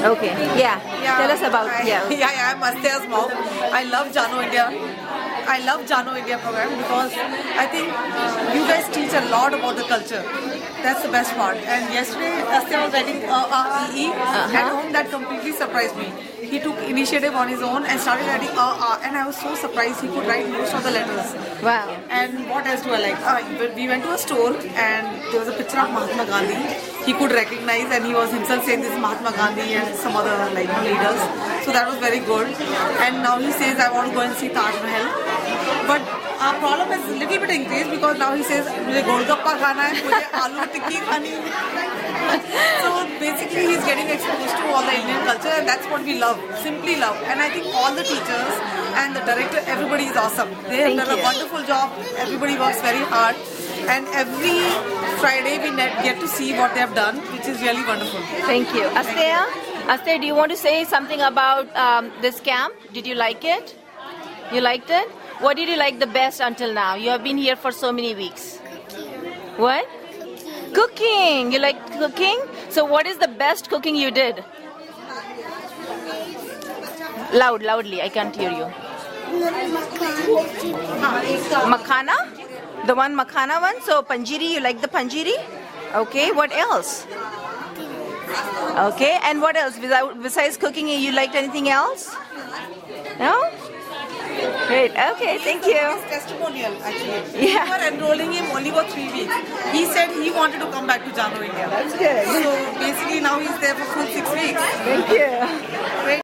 Okay. Yeah. Tell us about Yeah, I'm Astea's mom. I love Jano India. I love Jano India program because I think you guys teach a lot about the culture. That's the best part. And yesterday, Astea was writing E at home. That completely surprised me. He took initiative on his own and started writing and I was so surprised he could write most of the letters. Wow. And what else do I like? We went to a store and there was a picture of Mahatma Gandhi. He could recognize and he was himself saying this is Mahatma Gandhi and some other leaders. So that was very good. And now he says I want to go and see Taj Mahal. But our problem is a little bit increased because now he says मुझे गोलगप्पा खाना है, मुझे आलू टिक्की खानी है. So basically he's getting exposed to all the Indian culture and that's what we love, simply love. And I think all the teachers and the director, everybody is awesome. They have done a wonderful job. Everybody works very hard. And every Friday we get to see what they have done, which is really wonderful. Thank you. Astea, do you want to say something about this camp? Did you like it? You liked it? What did you like the best until now? You have been here for so many weeks. Cooking. What? Cooking. You like cooking? So what is the best cooking you did? Loudly. I can't hear you. Makhana? The one makhana one? So panjiri, you like the panjiri? Okay, what else? Okay, and what else? Besides cooking, you liked anything else? No? Great. Okay, thank you. His testimonial actually. Yeah. We were enrolling him only for 3 weeks. He said he wanted to come back to Jano India. That's good. So basically now he's there for full 6 weeks. Thank you. Great.